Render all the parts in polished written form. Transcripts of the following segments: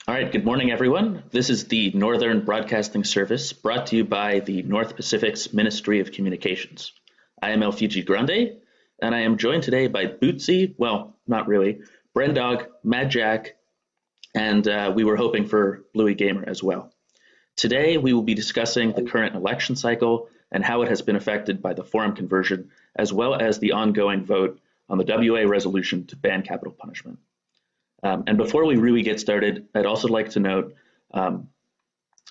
All right, good morning, everyone. This is the Northern Broadcasting Service brought to you by the North Pacific's Ministry of Communications. I am Fiji Grande, and I am joined today by Bootsy, well, not really, Brendog, MadJack, and we were hoping for BluieGamer as well. Today, we will be discussing the current election cycle and how it has been affected by the forum conversion, as well as the ongoing vote on the WA resolution to ban capital punishment. And before we really get started, I'd also like to note on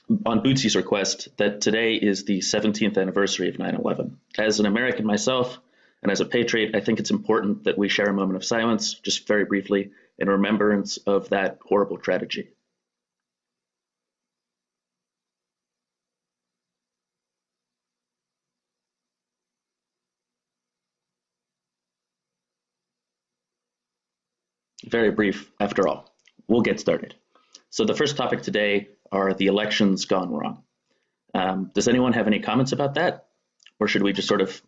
Bootsy's request that today is the 17th anniversary of 9/11. As an American myself and as a patriot, I think it's important that we share a moment of silence, just very briefly, in remembrance of that horrible tragedy. Very brief, after all. We'll get started. So the first topic today are the elections gone wrong. Does anyone have any comments about that? Or should we just sort of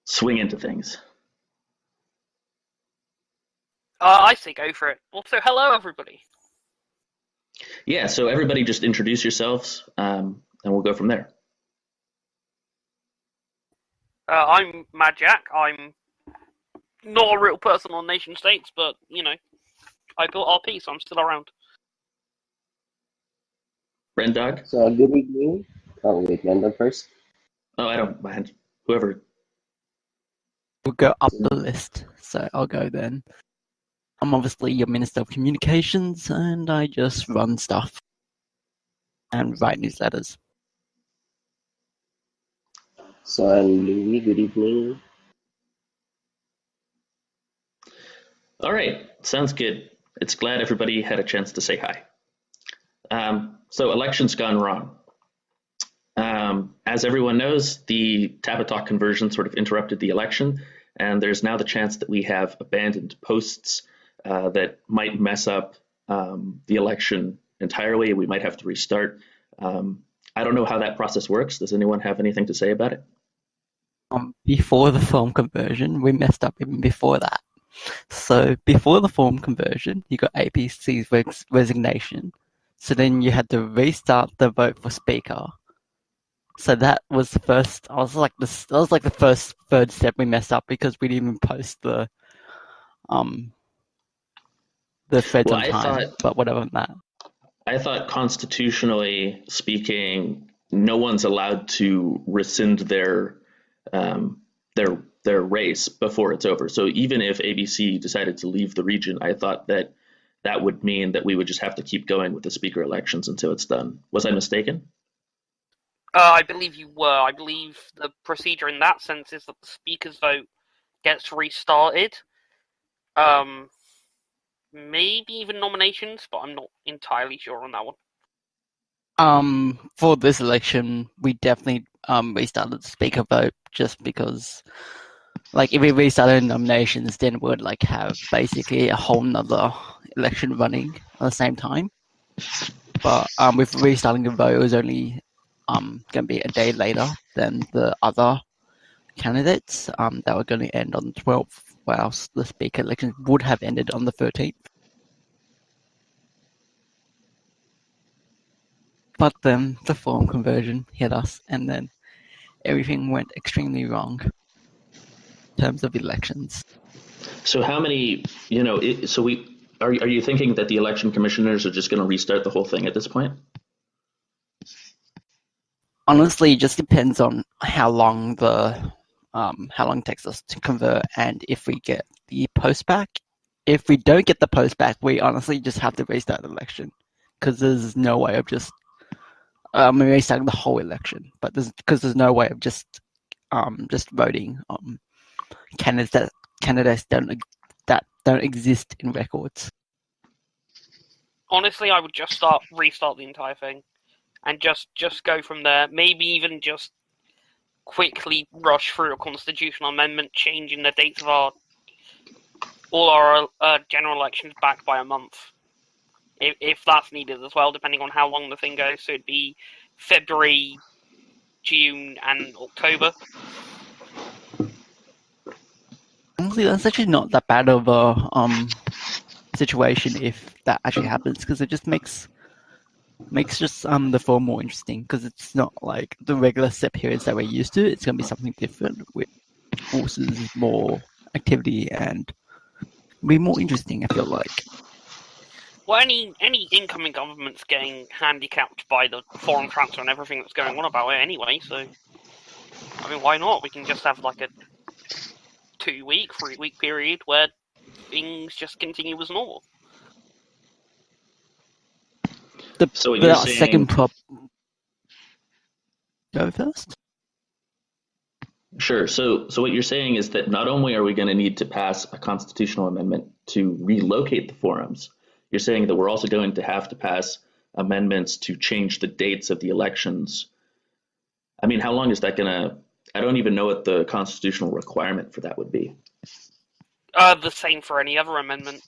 swing into things? I say go for it. Also, hello, everybody. Yeah, so everybody just introduce yourselves, and we'll go from there. I'm MadJack. I'm not a real person on nation states, but, I built RP, so I'm still around. Brendog? So, good evening. Oh, wait, Brendog first. Oh, I don't mind. Whoever. We'll go up the list, so I'll go then. I'm obviously your Minister of Communications, and I just run stuff and write newsletters. So, I'm Louis. Good evening. All right, sounds good. It's glad everybody had a chance to say hi. So elections gone wrong. As everyone knows, the Tapatalk conversion sort of interrupted the election, and there's now the chance that we have abandoned posts that might mess up the election entirely. We might have to restart. I don't know how that process works. Does anyone have anything to say about it? Before the form conversion, we messed up even before that. So before the form conversion, you got APC's resignation. So then you had to restart the vote for speaker. So that was the first. That was like the first third step we messed up because we didn't even post the threads on time. But whatever on that. I thought constitutionally speaking, no one's allowed to rescind their race before it's over. So even if ABC decided to leave the region, I thought that that would mean that we would just have to keep going with the speaker elections until it's done. Was I mistaken? I believe you were. I believe the procedure in that sense is that the speaker's vote gets restarted. Maybe even nominations, but I'm not entirely sure on that one. For this election, we definitely restarted the speaker vote just because, like, if we restarted nominations, then we'd like have basically a whole nother election running at the same time. But with restarting the vote, it was only going to be a day later than the other candidates that were going to end on the 12th, whilst the speaker election would have ended on the 13th. But then the form conversion hit us, and then everything went extremely wrong in terms of elections. So how many, are you thinking that the election commissioners are just going to restart the whole thing at this point? Honestly, it just depends on how long it takes us to convert, and if we get the post back. If we don't get the post back, we honestly just have to restart the election, because there's no way of just restarting the whole election. But there's no way of just voting candidates that don't exist in records. Honestly, I would just restart the entire thing, and just go from there. Maybe even just quickly rush through a constitutional amendment, changing the dates of all our general elections back by a month, if that's needed as well, depending on how long the thing goes. So it'd be February, June, and October. Honestly, that's actually not that bad of a situation if that actually happens, because it just makes Makes just the forum more interesting because it's not like the regular set periods that we're used to. It's going to be something different, which forces more activity and be more interesting. I feel like. Well, any incoming government's getting handicapped by the foreign transfer and everything that's going on about it anyway. So, I mean, why not? We can just have like a 2-week, 3-week period where things just continue as normal. So what you're saying... second prop. Go first. Sure. So what you're saying is that not only are we going to need to pass a constitutional amendment to relocate the forums, you're saying that we're also going to have to pass amendments to change the dates of the elections. I mean, how long is that going to... I don't even know what the constitutional requirement for that would be. The same for any other amendment.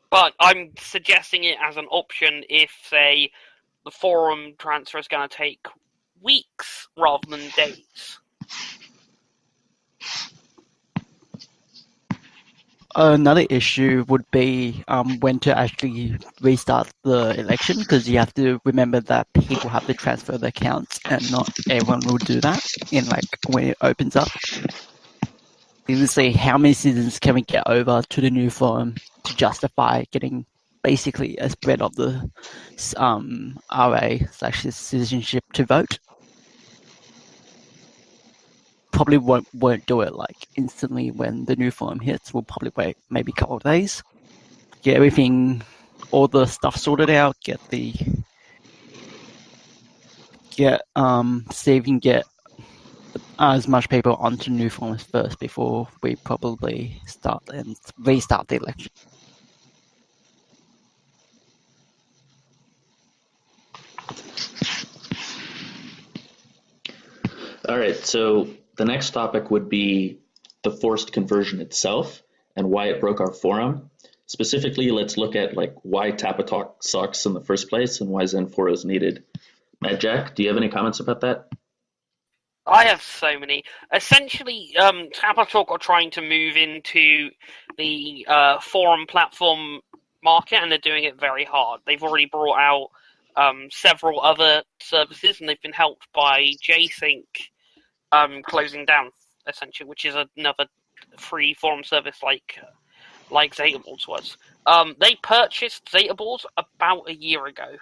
But I'm suggesting it as an option if, say, the forum transfer is going to take weeks rather than days. Another issue would be when to actually restart the election, because you have to remember that people have to transfer their accounts, and not everyone will do that in like when it opens up. Obviously, how many citizens can we get over to the new forum to justify getting basically a spread of the RA/citizenship to vote? Probably won't do it like instantly when the new forum hits. We'll probably wait maybe a couple of days, get everything, all the stuff sorted out, see if we can get as much people onto new forms first before we probably restart the election. All right, so the next topic would be the forced conversion itself and why it broke our forum. Specifically, let's look at like why Tapatalk sucks in the first place and why XenForo is needed. MadJack, do you have any comments about that? I have so many. Essentially, Tapatalk are trying to move into the forum platform market, and they're doing it very hard. They've already brought out several other services, and they've been helped by JSync closing down, essentially, which is another free forum service like Zetaboards was. They purchased Zetaboards about a year ago,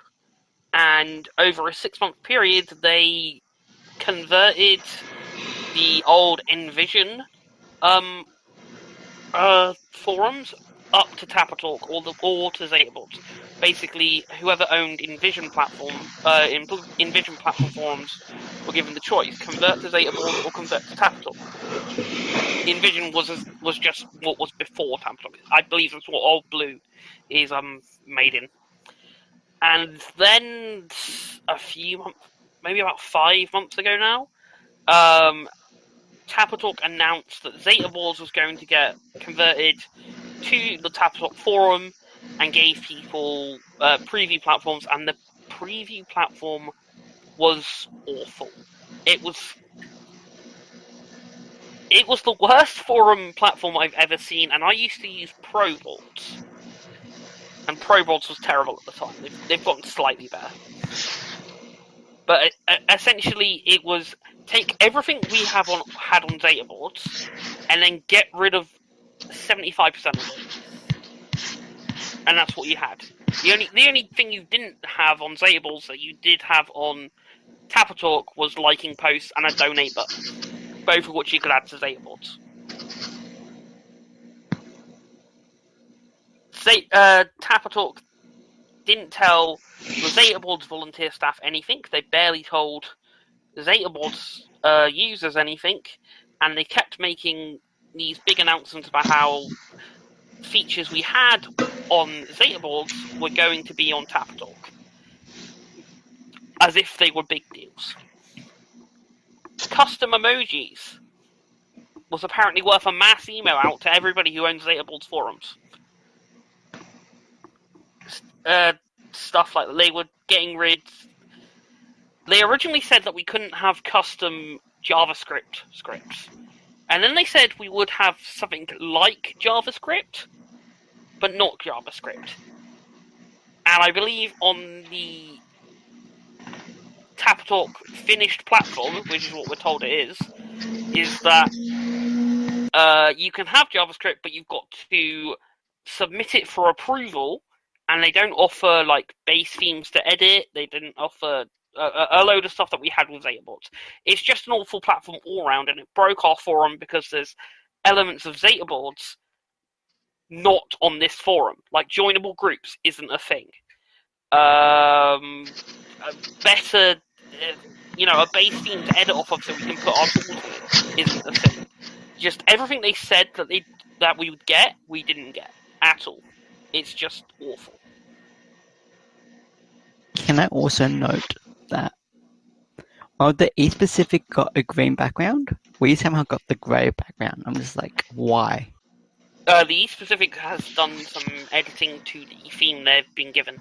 and over a 6-month period, they converted the old Envision forums up to Tapatalk or to Zetaboards. Basically, whoever owned Envision platform forums were given the choice: convert to Zetaboards or convert to Tapatalk. Envision was just what was before Tapatalk. I believe that's what Old Blue is made in. And then a few months, maybe about 5 months ago now, Tapatalk announced that Zetaboards was going to get converted to the Tapatalk forum and gave people preview platforms, and the preview platform was awful. It was the worst forum platform I've ever seen, and I used to use ProBoards. And ProBoards was terrible at the time. They've gotten slightly better. But essentially, it was take everything we had on Zetaboards and then get rid of 75% of it. And that's what you had. The only thing you didn't have on Zetaboards that you did have on Tapatalk was liking posts and a donate button, both of which you could add to Zetaboards. Tapatalk didn't tell the Zetaboards volunteer staff anything. They barely told the Zetaboards users anything, and they kept making these big announcements about how features we had on Zetaboards were going to be on Tapatalk, as if they were big deals. Custom emojis was apparently worth a mass email out to everybody who owns Zetaboards forums. Stuff like that. They were getting rid. They originally said that we couldn't have custom JavaScript scripts, and then they said we would have something like JavaScript, but not JavaScript. And I believe on the Tapatalk finished platform, which is what we're told it is that you can have JavaScript, but you've got to submit it for approval, and they don't offer like base themes to edit. They didn't offer a load of stuff that we had with ZetaBoards. It's just an awful platform all around, and it broke our forum because there's elements of ZetaBoards not on this forum. Like joinable groups isn't a thing. A better, a base theme to edit off of so we can put our tools in it isn't a thing. Just everything they said that we would get, we didn't get at all. It's just awful. Can I also note that while the East Pacific got a green background, we somehow got the grey background. I'm just like, why? The East Pacific has done some editing to the theme they've been given.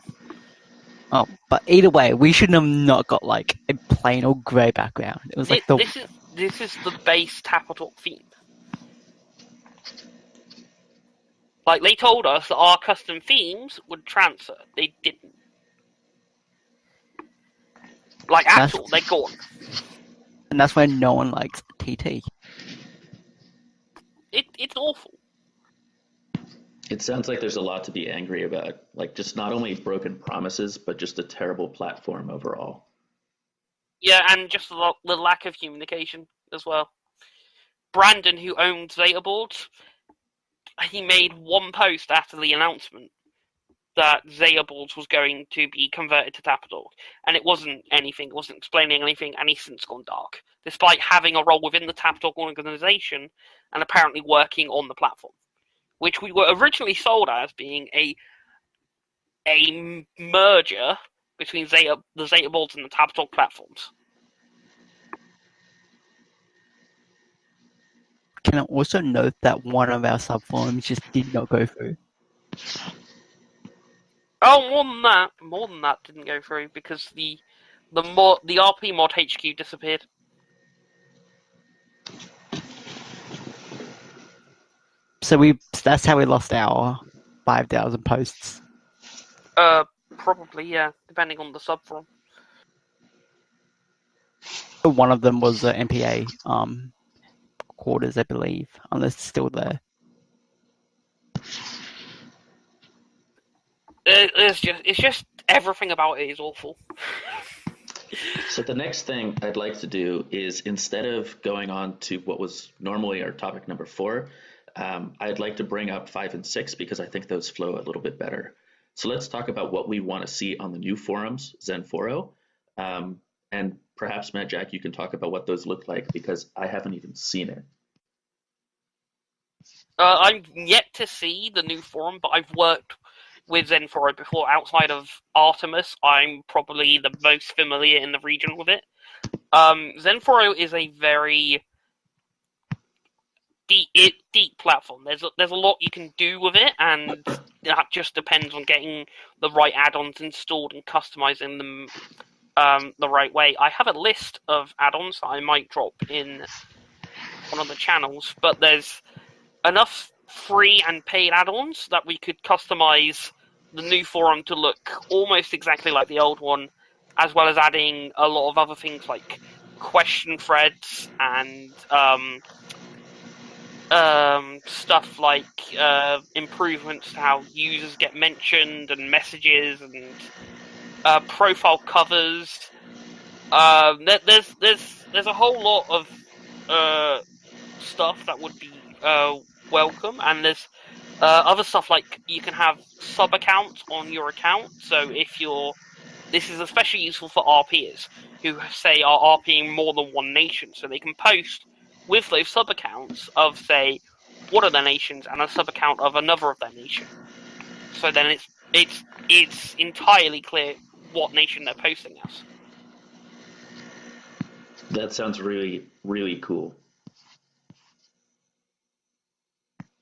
Oh, but either way, we should have not got like a plain or grey background. It was like This is the base Tapatalk theme. Like, they told us that our custom themes would transfer. They didn't. Like, at all, they're gone. And that's why no one likes TT. It's awful. It sounds like there's a lot to be angry about. Like, just not only broken promises, but just a terrible platform overall. Yeah, and just the lack of communication as well. Brandon, who owned ZetaBoards, he made one post after the announcement that ZetaBoards was going to be converted to Tapatalk, and it wasn't anything, it wasn't explaining anything, and he's since gone dark, despite having a role within the Tapatalk organization and apparently working on the platform, which we were originally sold as being a merger between the ZetaBoards and the Tapatalk platforms. Can I also note that one of our subforums just did not go through? Oh, more than that didn't go through because the RP mod HQ disappeared. So that's how we lost our 5,000 posts. Probably, yeah, depending on the subforum. One of them was the MPA quarters, I believe, unless it's still there. It's just everything about it is awful. So the next thing I'd like to do is, instead of going on to what was normally our topic number 4, I'd like to bring up 5 and 6 because I think those flow a little bit better. So let's talk about what we want to see on the new forums, XenForo, and perhaps MadJack, you can talk about what those look like because I haven't even seen it. I'm yet to see the new forum, but I've worked with XenForo before. Outside of Artemis, I'm probably the most familiar in the region with it. XenForo is a very deep platform. There's a lot you can do with it, and that just depends on getting the right add-ons installed and customizing them the right way. I have a list of add-ons that I might drop in one of the channels, but there's enough free and paid add-ons that we could customize the new forum to look almost exactly like the old one, as well as adding a lot of other things like question threads and stuff like improvements to how users get mentioned and messages and profile covers. There's a whole lot of stuff that would be welcome, and there's other stuff like you can have sub accounts on your account. So this is especially useful for RPers who say are RPing more than one nation, so they can post with those sub accounts of, say, one of their nations and a sub account of another of their nation. So then it's entirely clear what nation they're posting as. That sounds really, really cool.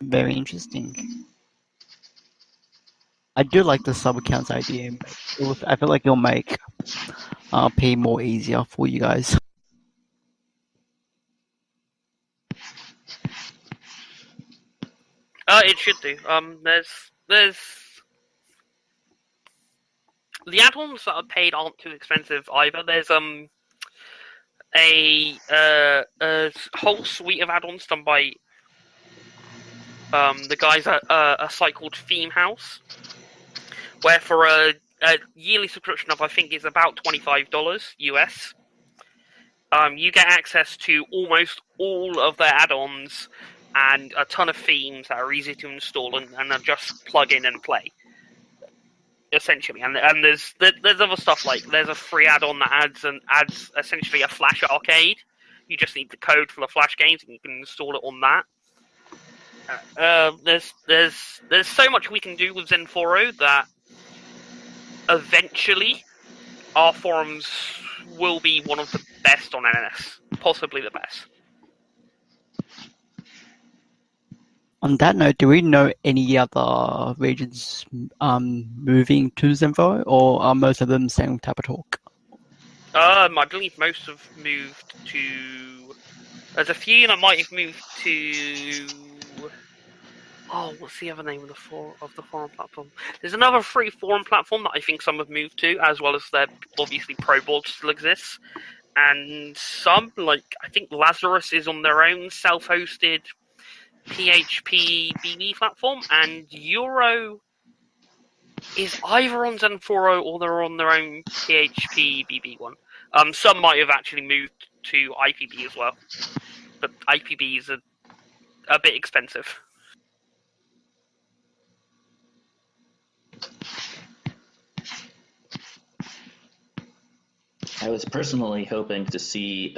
Very interesting. I do like the sub accounts idea. I feel like it'll make RP more easier for you guys. It should do. There's the add-ons that are paid aren't too expensive either. There's a whole suite of add-ons done by the guys at a site called Theme House, where for a yearly subscription of I think is about $25 US, you get access to almost all of their add-ons and a ton of themes that are easy to install and are just plug in and play. Essentially, and there's other stuff like there's a free add-on that adds essentially a Flash arcade. You just need the code for the Flash games, and you can install it on that. There's so much we can do with XenForo that eventually our forums will be one of the best on NS, possibly the best. On that note, do we know any other regions moving to XenForo, or are most of them staying with Tapatalk? I believe most have moved to. There's a few that might have moved to. Oh, what's the other name of the forum platform? There's another free forum platform that I think some have moved to, as well as their obviously Pro Board still exists, and some like I think Lazarus is on their own self-hosted PHP BB platform, and Euro is either on XenForo or they're on their own PHP BB one. Some might have actually moved to IPB as well, but IPB is a bit expensive. I was personally hoping to see,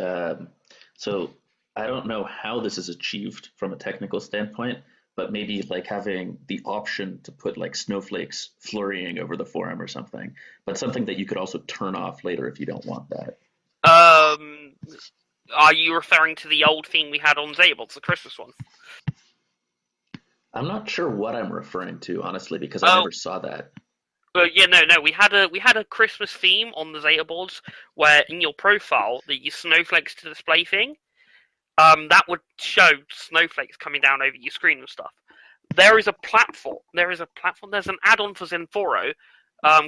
so I don't know how this is achieved from a technical standpoint, but maybe like having the option to put like snowflakes flurrying over the forum or something, but something that you could also turn off later if you don't want that. Are you referring to the old theme we had on Zables, the Christmas one? I'm not sure what I'm referring to, honestly, because I never saw that. Yeah, no. We had a Christmas theme on the Zeta boards where in your profile the snowflakes to display thing, that would show snowflakes coming down over your screen and stuff. There's an add-on for XenForo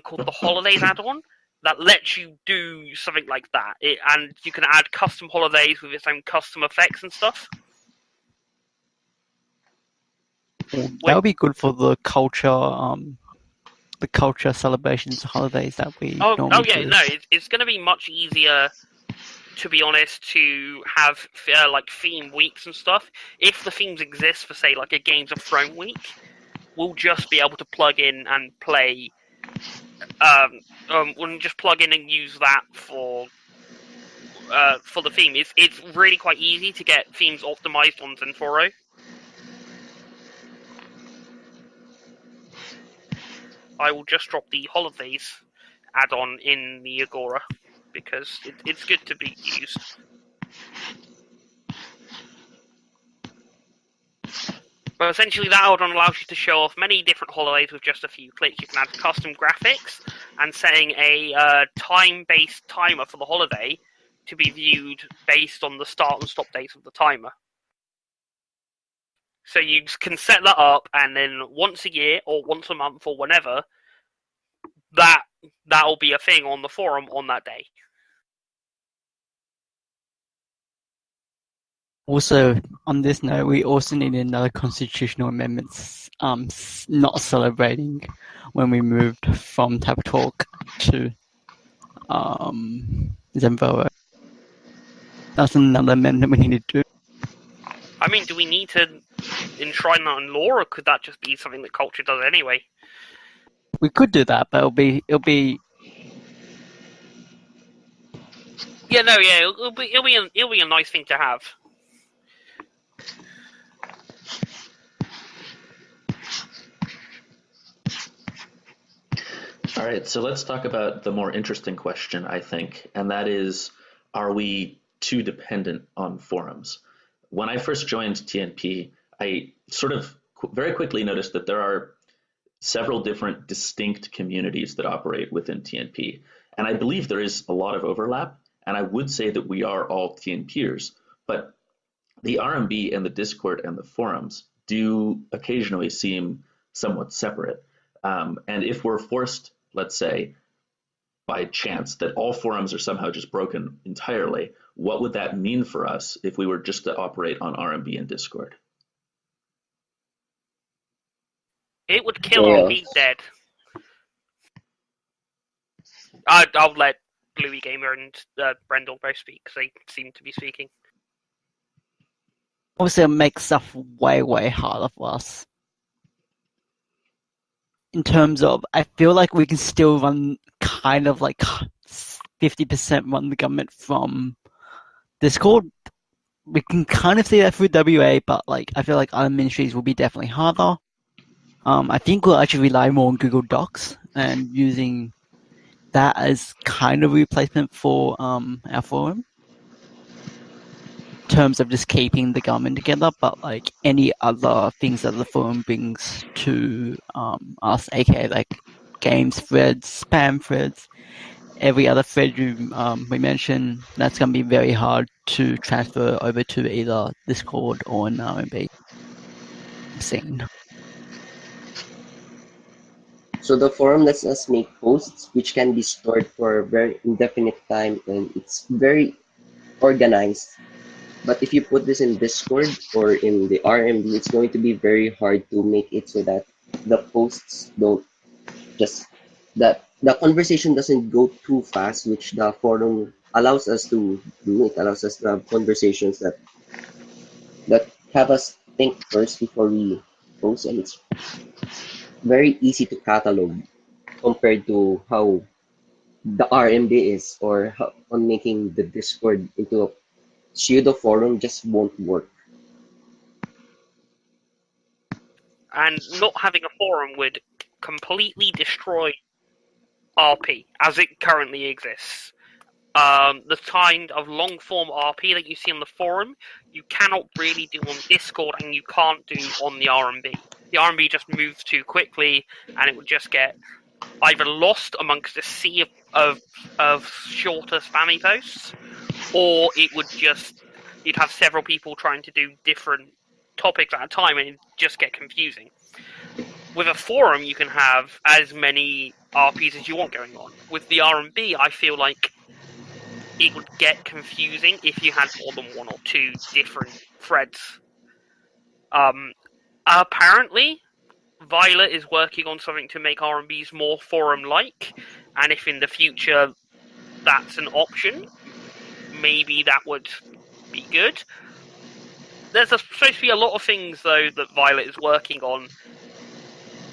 called the Holidays add-on that lets you do something like that. And you can add custom holidays with its own custom effects and stuff. That would be good for the culture celebrations, holidays that we normally do. No, it's going to be much easier, to be honest, to have like theme weeks and stuff. If the themes exist for, say, like a Games of Thrones week, we'll just be able to plug in and play. We'll just plug in and use that for the theme. It's really quite easy to get themes optimized on XenForo. I will just drop the holidays add-on in the Agora because it's good to be used. But essentially that add-on allows you to show off many different holidays with just a few clicks. You can add custom graphics and setting a time-based timer for the holiday to be viewed based on the start and stop dates of the timer. So you can set that up, and then once a year or once a month or whenever, that'll be a thing on the forum on that day. Also, on this note, we also need another constitutional amendments not celebrating when we moved from Tapatalk to XenForo. That's another amendment we need to do. I mean, do we need to enshrine that in law, or could that just be something that culture does anyway? We could do that, but it'll be. It'll be a nice thing to have. All right, so let's talk about the more interesting question, I think, and that is, are we too dependent on forums? When I first joined TNP, I sort of very quickly noticed that there are several different distinct communities that operate within TNP. And I believe there is a lot of overlap, and I would say that we are all TNPers, but the RMB and the Discord and the forums do occasionally seem somewhat separate. And if we're forced, let's say, by chance, that all forums are somehow just broken entirely, what would that mean for us if we were just to operate on RMB and Discord? It would kill Chaos. RP dead. I'll let BluieGamer and Brendog both speak, because they seem to be speaking. Also, it makes stuff way, way harder for us. In terms of, I feel like we can still run kind of like 50% run the government from Discord. We can kind of see that through WA, but like I feel like other ministries will be definitely harder. I think we'll actually rely more on Google Docs and using that as kind of replacement for our forum. In terms of just keeping the government together, but like any other things that the forum brings to us, aka like games threads, spam threads, every other thread we mentioned, that's going to be very hard to transfer over to either Discord or an RMB scene. So the forum lets us make posts which can be stored for a very indefinite time, and it's very organized. But if you put this in Discord or in the RMB, it's going to be very hard to make it so that the posts don't just, that the conversation doesn't go too fast, which the forum allows us to do. It allows us to have conversations that have us think first before we post, and it's very easy to catalog compared to how the RMB is, or how, on making the Discord into a pseudo forum just won't work. And not having a forum would completely destroy RP as it currently exists. The kind of long form RP that you see on the forum, you cannot really do on Discord, and you can't do on the RMB. The RMB just moves too quickly, and it would just get either lost amongst a sea of shorter spammy posts, or it would just, you'd have several people trying to do different topics at a time, and it'd just get confusing. With a forum, you can have as many RPs as you want going on. With the RMB, I feel like it would get confusing if you had more than one or two different threads. Apparently, Violet is working on something to make RMBs more forum-like, and if in the future that's an option, maybe that would be good. There's supposed to be a lot of things, though, that Violet is working on,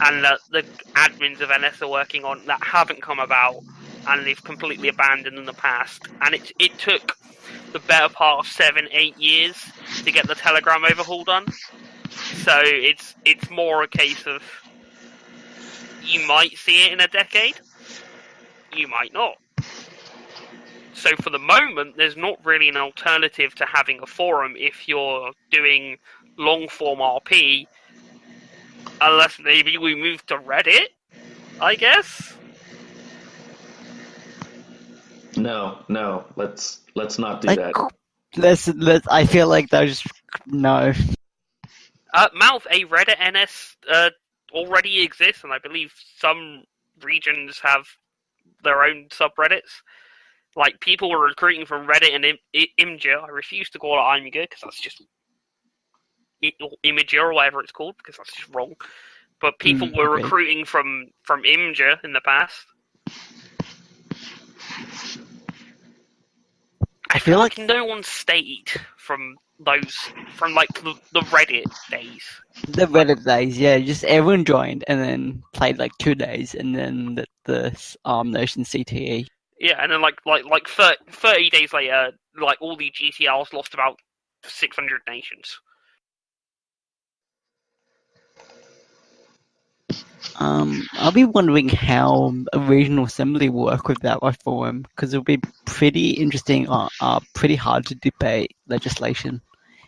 and that the admins of NS are working on, that haven't come about, and they've completely abandoned in the past. And it took the better part of 7-8 years to get the Telegram overhaul done. So it's more a case of, you might see it in a decade, you might not. So for the moment, there's not really an alternative to having a forum if you're doing long-form RP, unless maybe we move to Reddit, I guess? No, let's not do Like, that. let's. I feel like those. No. Mouth, a Reddit NS already exists, and I believe some regions have their own subreddits. Like, people were recruiting from Reddit and Imgur. I refuse to call it Imgur, because that's just Imgur or whatever it's called, because that's just wrong. But people were recruiting from Imgur in the past. I feel like no one stayed from those, from like the Reddit days. The Reddit days, yeah, just everyone joined and then played like 2 days, and then the Notion CTE. Yeah, and then like 30 days later, like all the GTLs lost about 600 nations. I'll be wondering how a regional assembly will work without a forum, because it'll be pretty interesting, pretty hard to debate legislation.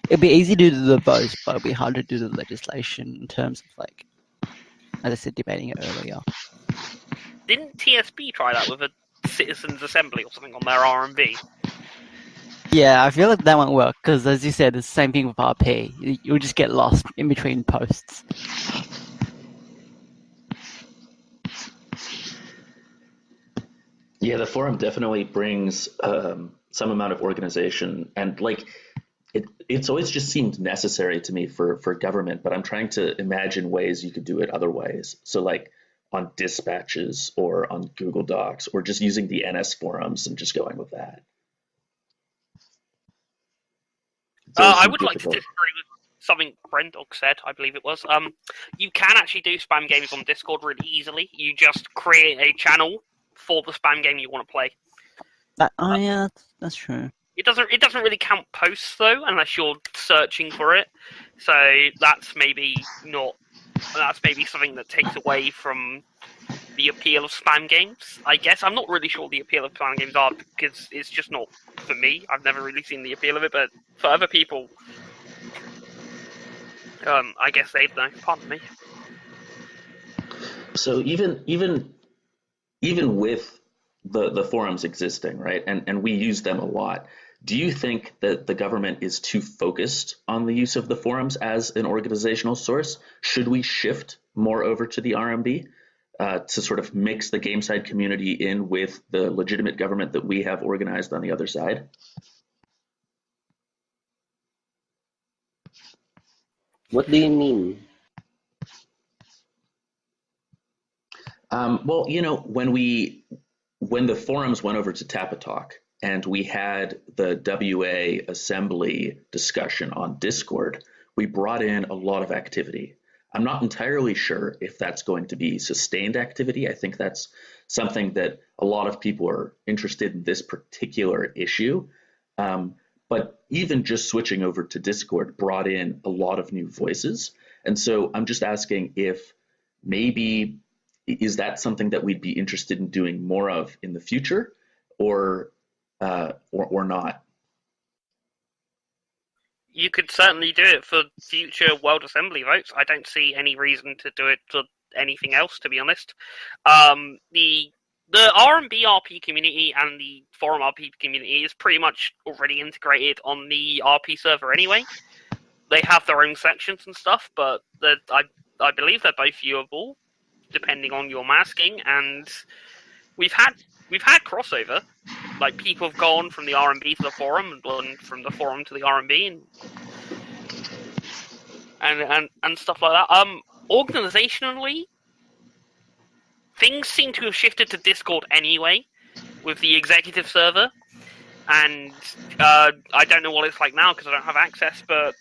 It'll be easy to do the votes, but it'll be hard to do the legislation in terms of, like, as I said, debating it earlier. Didn't TSB try that with a citizens' assembly or something on their RMB? Yeah, I feel like that won't work, because as you said, it's the same thing with RP. You'll just get lost in between posts. Yeah, the forum definitely brings some amount of organization, and like it's always just seemed necessary to me for government, but I'm trying to imagine ways you could do it other ways. So like on dispatches or on Google Docs or just using the NS forums and just going with that. I would like to disagree with something Brendog said, I believe it was. You can actually do spam games on Discord really easily. You just create a channel for the spam game you want to play. Yeah, that's true. It doesn't really count posts though, unless you're searching for it. So that's maybe something that takes away from the appeal of spam games. I guess I'm not really sure the appeal of spam games are, because it's just not for me. I've never really seen the appeal of it, but for other people, I guess they'd know. Pardon me. So even with the forums existing, right, and we use them a lot, do you think that the government is too focused on the use of the forums as an organizational source? Should we shift more over to the RMB to sort of mix the game side community in with the legitimate government that we have organized on the other side? What do you mean? Well, when the forums went over to Tapatalk and we had the WA assembly discussion on Discord, we brought in a lot of activity. I'm not entirely sure if that's going to be sustained activity. I think that's something that a lot of people are interested in this particular issue. But even just switching over to Discord brought in a lot of new voices. And so I'm just asking if maybe is that something that we'd be interested in doing more of in the future, or not? You could certainly do it for future World Assembly votes. I don't see any reason to do it for anything else, to be honest. The RMB RP community and the forum RP community is pretty much already integrated on the RP server anyway. They have their own sections and stuff, but I believe they're both viewable, depending on your masking, and we've had crossover. Like, people have gone from the RMB to the forum and gone from the forum to the RMB and stuff like that. Organizationally, things seem to have shifted to Discord anyway, with the executive server, and I don't know what it's like now because I don't have access, but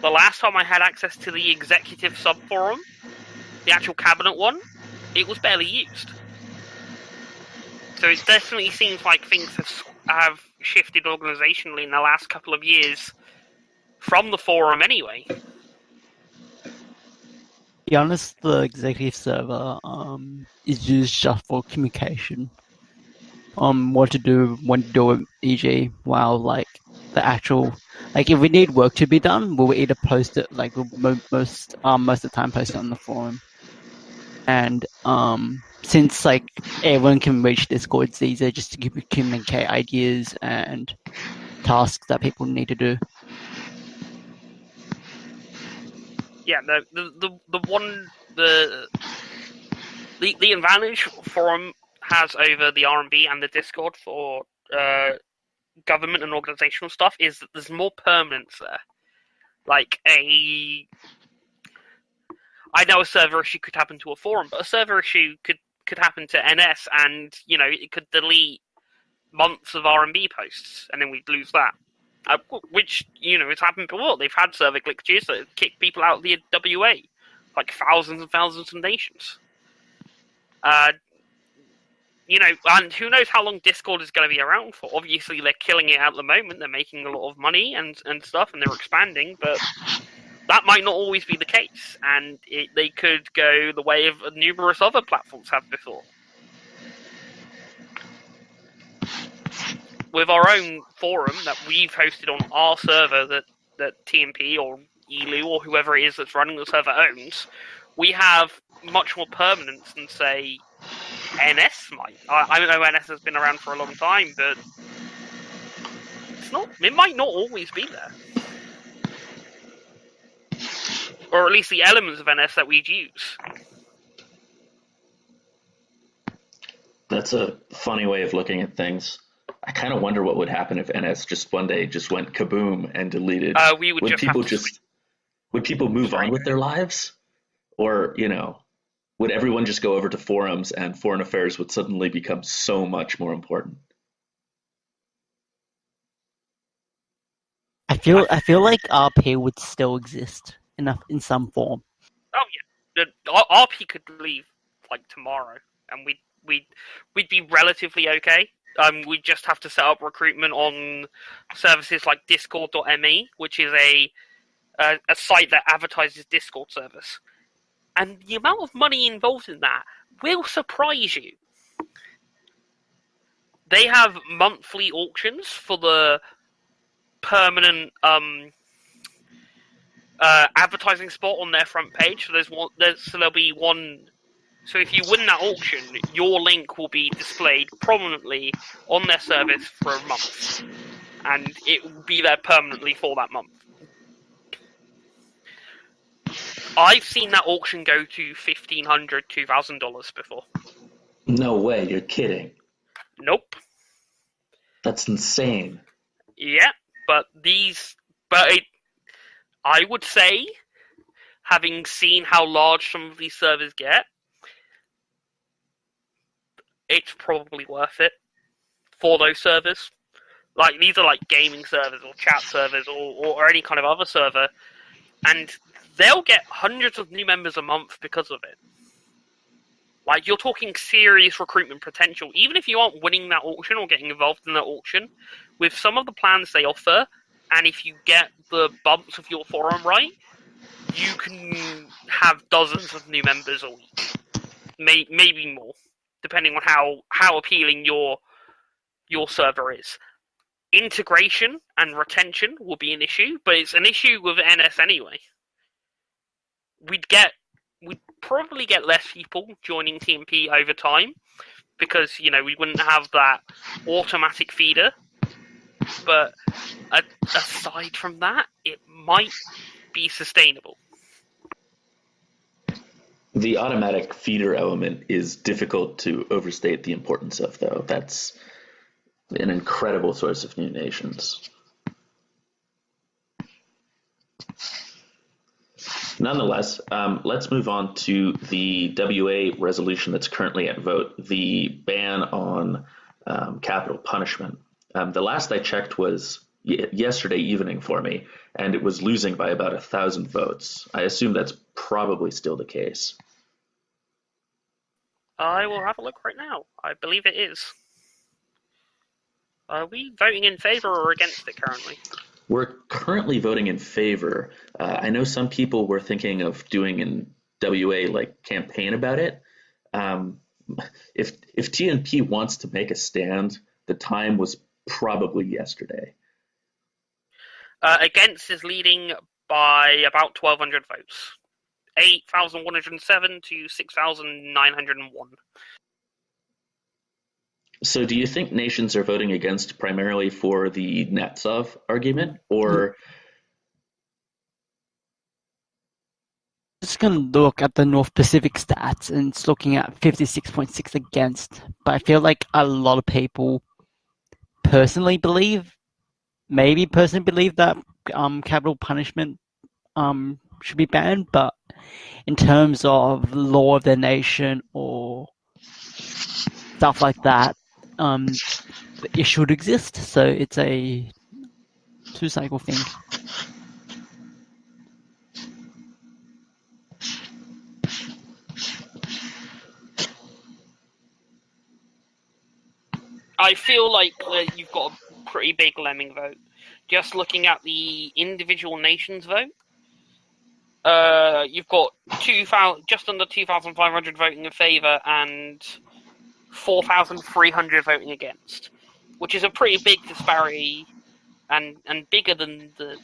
the last time I had access to the executive sub-forum, the actual cabinet one, it was barely used. So it definitely seems like things have shifted organizationally in the last couple of years from the forum anyway. To be honest, the executive server is used just for communication. What to do, when to do it, e.g. while like the actual, like if we need work to be done, we'll either post it, like most of the time post it on the forum. And since like everyone can reach Discord, it's easier just to communicate ideas and tasks that people need to do. Yeah, the advantage forum has over the RMB and the Discord for government and organizational stuff is that there's more permanence there. Like I know a server issue could happen to a forum, but a server issue could happen to NS, and it could delete months of RMB posts, and then we'd lose that. Which it's happened before. They've had server glitches that have kicked people out of the WA, like thousands and thousands of nations. And who knows how long Discord is going to be around for. Obviously, they're killing it at the moment. They're making a lot of money and stuff, and they're expanding, but that might not always be the case, and they could go the way of numerous other platforms have before. With our own forum that we've hosted on our server that TMP or ELU or whoever it is that's running the server owns, we have much more permanence than, say, NS might. I don't know, NS has been around for a long time, but it might not always be there. Or at least the elements of NS that we'd use. That's a funny way of looking at things. I kind of wonder what would happen if NS just one day just went kaboom and deleted. We would Would just people have to just would people move on with their lives, or would everyone just go over to forums and foreign affairs would suddenly become so much more important? I feel like RP would still exist in some form. Oh yeah, the RP could leave like tomorrow, and we'd be relatively okay. We'd just have to set up recruitment on services like Discord.me, which is a site that advertises Discord service, and the amount of money involved in that will surprise you. They have monthly auctions for the permanent advertising spot on their front page. So there'll be one. So if you win that auction, your link will be displayed prominently on their service for a month, and it will be there permanently for that month. I've seen that auction go to $1,500, $2,000 before. No way, you're kidding. Nope. That's insane. Yeah, I would say, having seen how large some of these servers get, it's probably worth it for those servers. Like, these are like gaming servers or chat servers or any kind of other server, and they'll get hundreds of new members a month because of it. Like, you're talking serious recruitment potential. Even if you aren't winning that auction or getting involved in that auction, with some of the plans they offer, and if you get the bumps of your forum right, you can have dozens of new members a week. Maybe more, depending on how appealing your server is. Integration and retention will be an issue, but it's an issue with NS anyway. We'd probably get less people joining TMP over time because, we wouldn't have that automatic feeder. But aside from that, it might be sustainable. The automatic feeder element is difficult to overstate the importance of, though. That's an incredible source of new nations. Nonetheless, let's move on to the WA resolution that's currently at vote, the ban on capital punishment. The last I checked was yesterday evening for me, and it was losing by about 1,000 votes. I assume that's probably still the case. I will have a look right now. I believe it is. Are we voting in favor or against it currently? We're currently voting in favor. I know some people were thinking of doing an WA campaign about it. If TNP wants to make a stand, the time was probably yesterday. Against is leading by about 1,200 votes. 8,107 to 6,901. So do you think nations are voting against primarily for the Netsov argument, or? Just going to look at the North Pacific stats, and it's looking at 56.6 against. But I feel like a lot of people maybe personally believe that capital punishment should be banned, but in terms of law of their nation or stuff like that, it should exist. So it's a two-cycle thing. I feel like you've got a pretty big lemming vote. Just looking at the individual nations vote, you've got just under 2,500 voting in favour and 4,300 voting against, which is a pretty big disparity and bigger than the.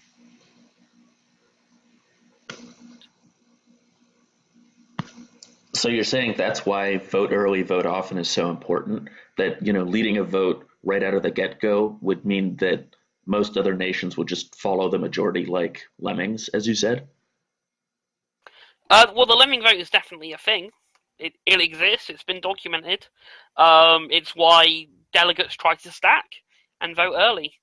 So you're saying that's why vote early, vote often is so important? That, leading a vote right out of the get-go would mean that most other nations would just follow the majority like lemmings, as you said? Well, the lemming vote is definitely a thing. It exists. It's been documented. It's why delegates try to stack and vote early.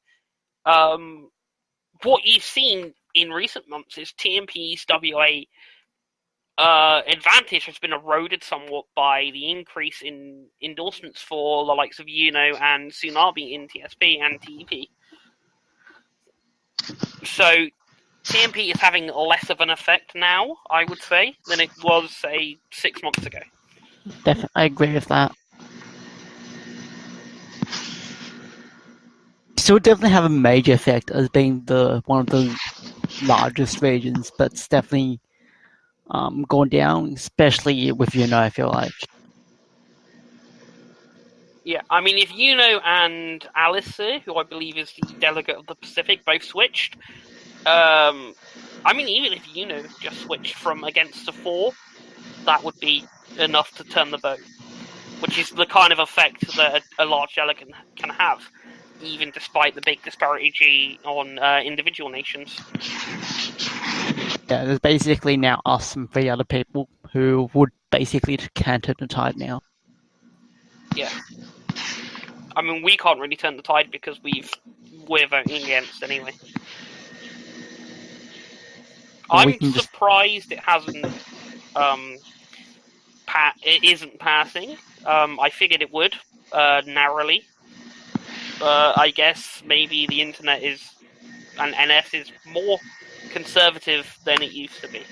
What you've seen in recent months is TMP's WA advantage has been eroded somewhat by the increase in endorsements for the likes of and Tsunami in TSP and TEP. So TMP is having less of an effect now, I would say, than it was, say, 6 months ago. Definitely, I agree with that. Still definitely have a major effect as being one of the largest regions, but it's definitely gone down, especially with I feel like. Yeah, I mean, if and Alice, who I believe is the delegate of the Pacific, both switched, I mean, even if just switched from against to 4, that would be enough to turn the vote, which is the kind of effect that a large delegate can have, even despite the big disparity on individual nations. Yeah, there's basically now us and 3 other people who would basically counter the tide now. Yeah. I mean, we can't really turn the tide because we're voting against anyway. Well, I'm surprised it hasn't it isn't passing. I figured it would narrowly, but I guess maybe the internet and NS is more conservative than it used to be.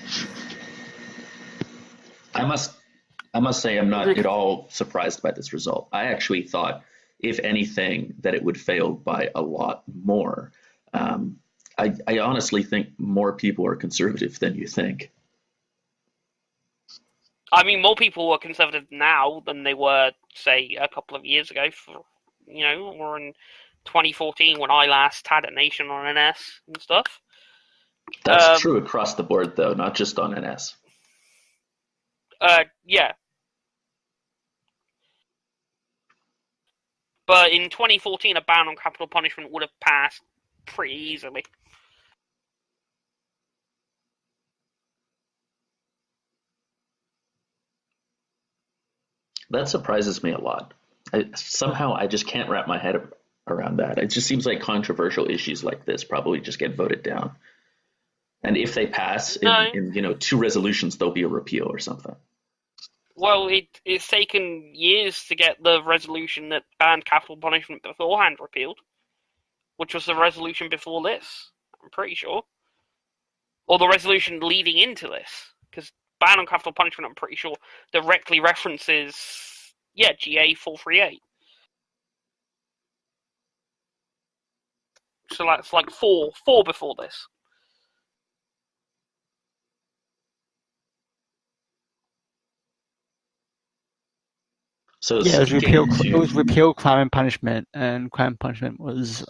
I must say I'm not at all surprised by this result. I actually thought, if anything, that it would fail by a lot more. I honestly think more people are conservative than you think. I mean, more people are conservative now than they were, say, a couple of years ago, or in 2014 when I last had a nation on NS and stuff. That's true across the board, though, not just on NS. Yeah. But in 2014, a ban on capital punishment would have passed pretty easily. That surprises me a lot. Somehow I just can't wrap my head around that. It just seems like controversial issues like this probably just get voted down. And if they pass in 2 resolutions, there'll be a repeal or something. Well, it's taken years to get the resolution that banned capital punishment beforehand repealed, which was the resolution before this, I'm pretty sure. Or the resolution leading into this, because ban on capital punishment, I'm pretty sure, directly references, GA 438. So that's like four before this. So yeah, it was to repeal crime and punishment, and crime and punishment was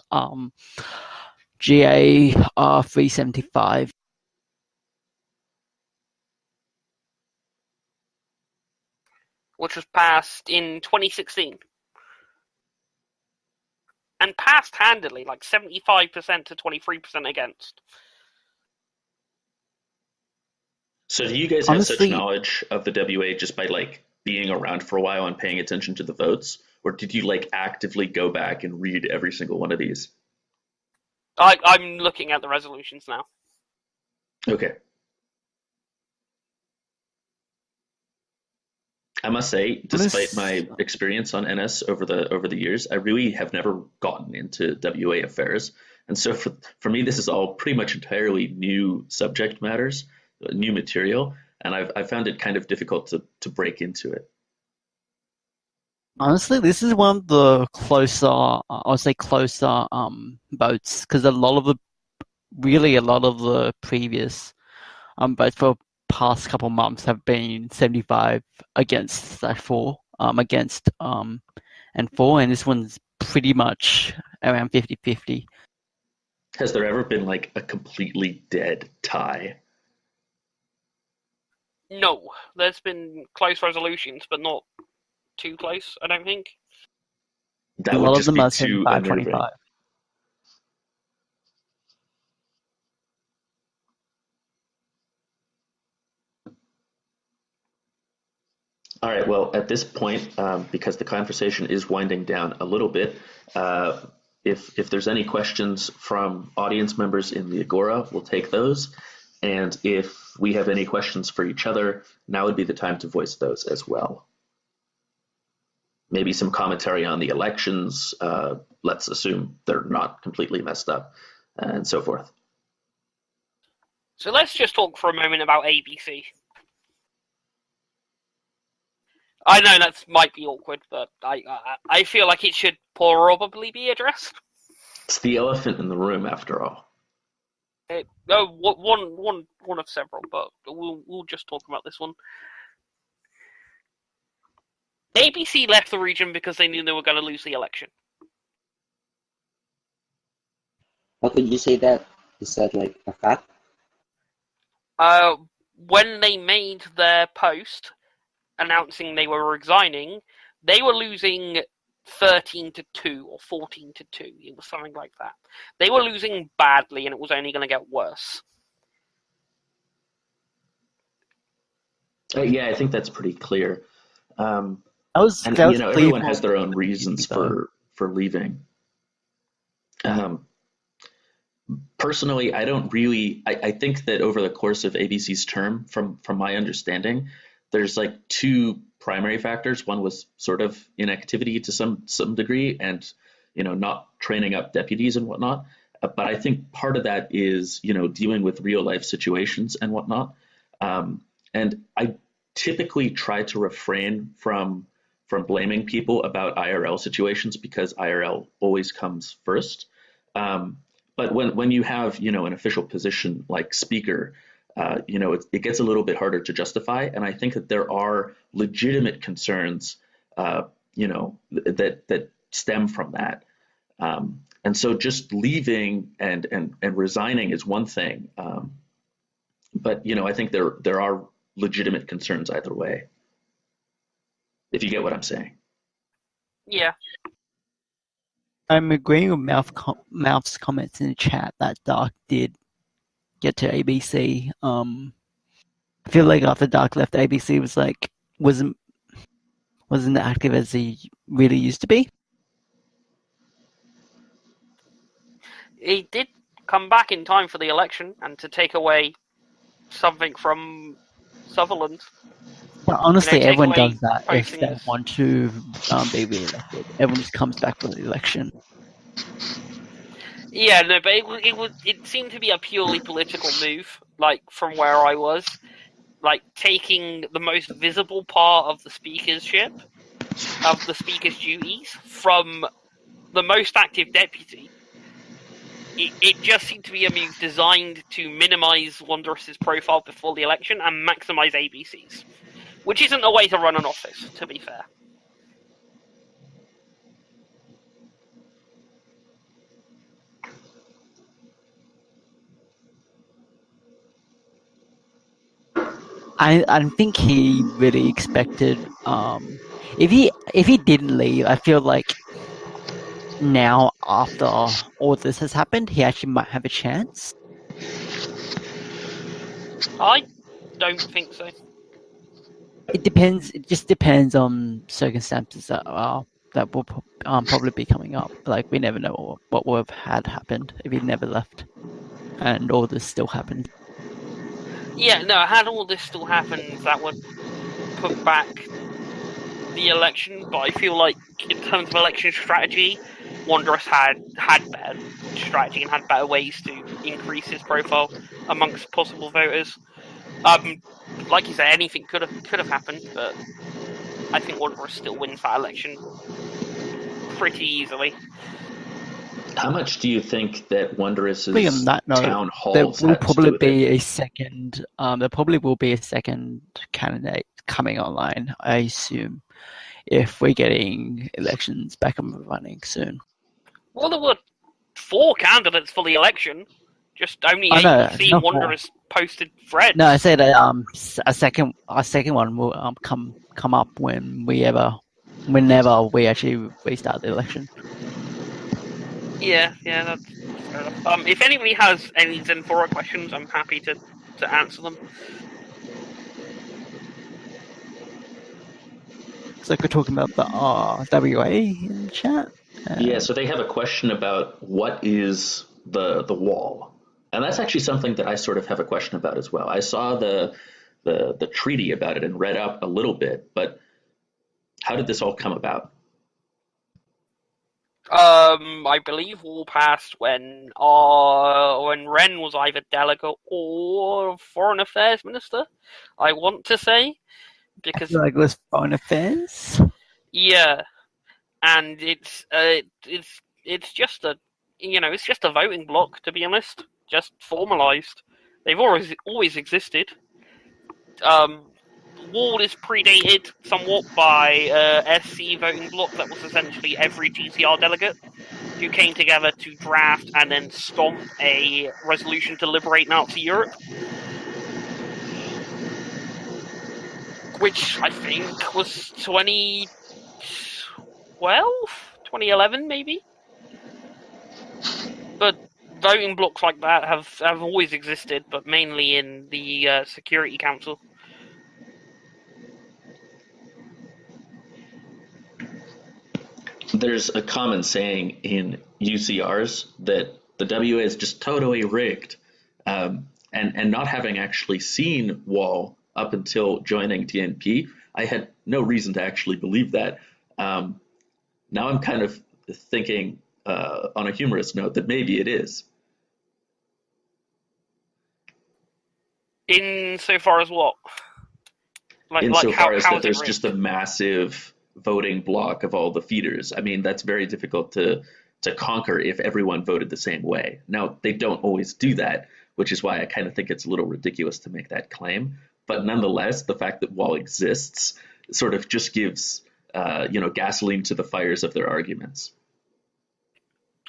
GA 375. Which was passed in 2016. And passed handily, like 75% to 23% against. So do you guys have such knowledge of the WA just by being around for a while and paying attention to the votes? Or did you actively go back and read every single one of these? I'm looking at the resolutions now. Okay. I must say, despite my experience on NS over the years, I really have never gotten into WA affairs. And so for me, this is all pretty much entirely new subject matters, new material, and I've found it kind of difficult to break into it. Honestly, this is one of the closer votes, because a lot of the previous votes for past couple months have been 75 against /4 against and 4, and this one's pretty much around 50-50. Has there ever been a completely dead tie? No, there's been close resolutions, but not too close, I don't think. That would just be too unnerving. All right. Well, at this point, because the conversation is winding down a little bit, uh, if there's any questions from audience members in the Agora, we'll take those. And if we have any questions for each other, now would be the time to voice those as well. Maybe some commentary on the elections. Let's assume they're not completely messed up, and so forth. So let's just talk for a moment about ABC. I know that might be awkward, but I feel like it should probably be addressed. It's the elephant in the room, after all. One of several, but we'll just talk about this one. ABC left the region because they knew they were going to lose the election. How could you say that? Is that like a fact? When they made their post announcing they were resigning, they were losing 13-2 or 14-2. It was something like that. They were losing badly, and it was only going to get worse. Yeah, I think that's pretty clear. Everyone has their own reasons for leaving. Personally, I don't really. I think that over the course of ABC's term, from my understanding, there's like two primary factors. One was sort of inactivity to some degree, and not training up deputies and whatnot. But I think part of that is dealing with real life situations and whatnot. And I typically try to refrain from blaming people about IRL situations because IRL always comes first. But when you have an official position like speaker, it gets a little bit harder to justify, and I think that there are legitimate concerns, that stem from that. And so just leaving and resigning is one thing, but I think there are legitimate concerns either way, if you get what I'm saying. Yeah. I'm agreeing with Mouth's comments in the chat that Dark did get to ABC. I feel like after Dark left, ABC wasn't active as he really used to be. He did come back in time for the election and to take away something from Sutherland. But honestly, everyone away does that if they postings. want to be re-elected. Everyone just comes back for the election. Yeah, no, but it seemed to be a purely political move, like from where I was, like taking the most visible part of the speaker's duties from the most active deputy. It just seemed to be a move designed to minimize Wondrous's profile before the election and maximize ABC's, which isn't a way to run an office, to be fair. I think he really expected. If he didn't leave, I feel like now after all this has happened, he actually might have a chance. I don't think so. It depends. It just depends on circumstances that will probably be coming up. Like we never know what would have had happened if he never left, and all this still happened. Yeah, no, had all this still happened, that would put back the election, but I feel like in terms of election strategy, Wondrous had better strategy and had better ways to increase his profile amongst possible voters. Like you said, anything could have happened, but I think Wondrous still wins that election pretty easily. How much do you think that Wondrous's town halls there will probably be it? a second. There probably will be a second candidate coming online, I assume, if we're getting elections back and running soon. Well, there were 4 candidates for the election. Just only ABC and Wondrous posted threads. No, I said a second one will come up whenever we actually restart the election. Yeah, that's fair enough. If anybody has any XenForo questions, I'm happy to answer them. So we're talking about the RWA in the chat. Yeah, so they have a question about what is the wall, and that's actually something that I sort of have a question about as well. I saw the treaty about it and read up a little bit, but how did this all come about? I believe Wall passed when Ren was either delegate or foreign affairs minister. I want to say, because Like this foreign affairs. yeah, and it's just a it's just a voting bloc, to be honest, just formalized. They've always existed. Wall is predated somewhat by SC voting bloc that was essentially every GCR delegate who came together to draft and then stomp a resolution to liberate Nazi Europe, which I think was 2011 maybe. But voting blocs like that have always existed, but mainly in the Security Council. There's a common saying in UCRs that the WA is just totally rigged, and not having actually seen Wall up until joining TNP, I had no reason to actually believe that. Now I'm kind of thinking on a humorous note that maybe it is. Insofar as what? Insofar as how that is it there's rigged? just a massive voting block of all the feeders. I mean, that's very difficult to conquer if everyone voted the same way. Now, they don't always do that, which is why I kind of think it's a little ridiculous to make that claim. But nonetheless, the fact that Wall exists sort of just gives gasoline to the fires of their arguments.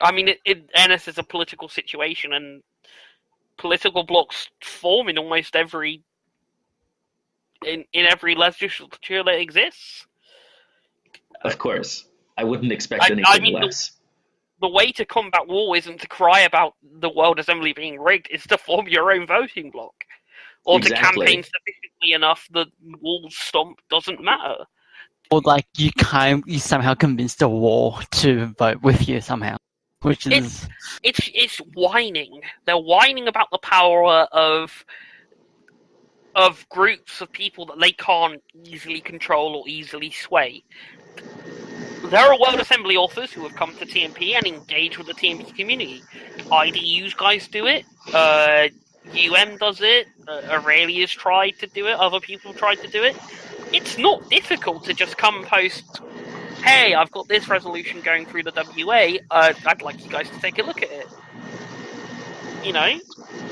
I mean, NS is a political situation, and political blocks form in almost every legislature that exists. Of course, I wouldn't expect anything less. The way to combat Wall isn't to cry about the World Assembly being rigged; it's to form your own voting bloc, or Exactly. to campaign sufficiently enough that Wall's stomp doesn't matter. Or like you somehow convinced the Wall to vote with you somehow, which is it's whining. They're whining about the power of groups of people that they can't easily control or easily sway. There are World Assembly authors who have come to TMP and engage with the TMP community. IDU's guys do it. UM does it. Aurelia's tried to do it. Other people have tried to do it. It's not difficult to just come post, hey, I've got this resolution going through the WA. I'd like you guys to take a look at it.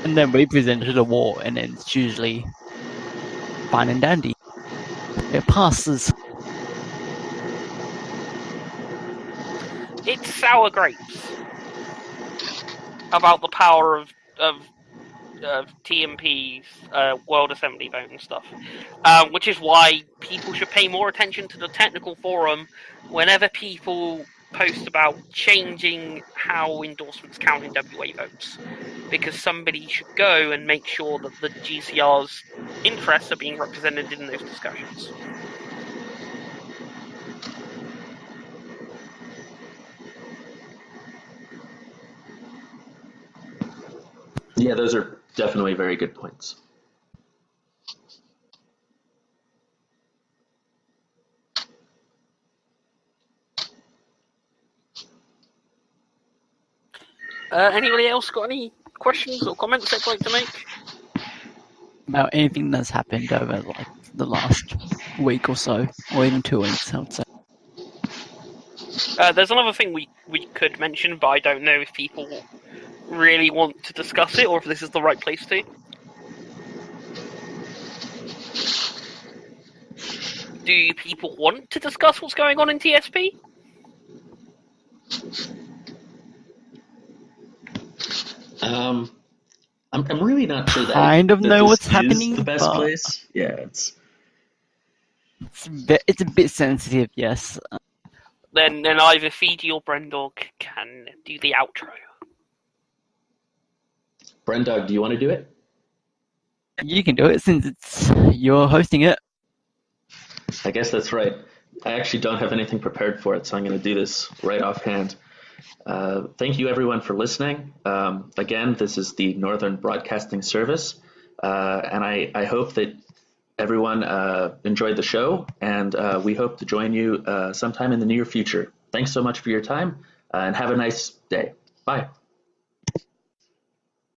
And then we present to the Wall, and then it's usually fine and dandy. It passes. It's sour grapes about the power of TMP's World Assembly vote and stuff, which is why people should pay more attention to the technical forum whenever people post about changing how endorsements count in WA votes, because somebody should go and make sure that the GCR's interests are being represented in those discussions. Yeah, those are definitely very good points. Anybody else got any questions or comments they'd like to make? About anything that's happened over like the last week or so, or even 2 weeks, I would say. There's another thing we could mention, but I don't know if people really want to discuss it or if this is the right place to. Do people want to discuss what's going on in TSP? I'm really not sure that Kind of know this what's is happening, the best but place. Yeah, it's a bit sensitive, yes. Then either Fiji or Brendog can do the outro. Brendog, do you want to do it? You can do it since you're hosting it. I guess that's right. I actually don't have anything prepared for it, so I'm going to do this right offhand. Thank you, everyone, for listening. Again, this is the Northern Broadcasting Service, and I hope that everyone enjoyed the show, and we hope to join you sometime in the near future. Thanks so much for your time, and have a nice day. Bye.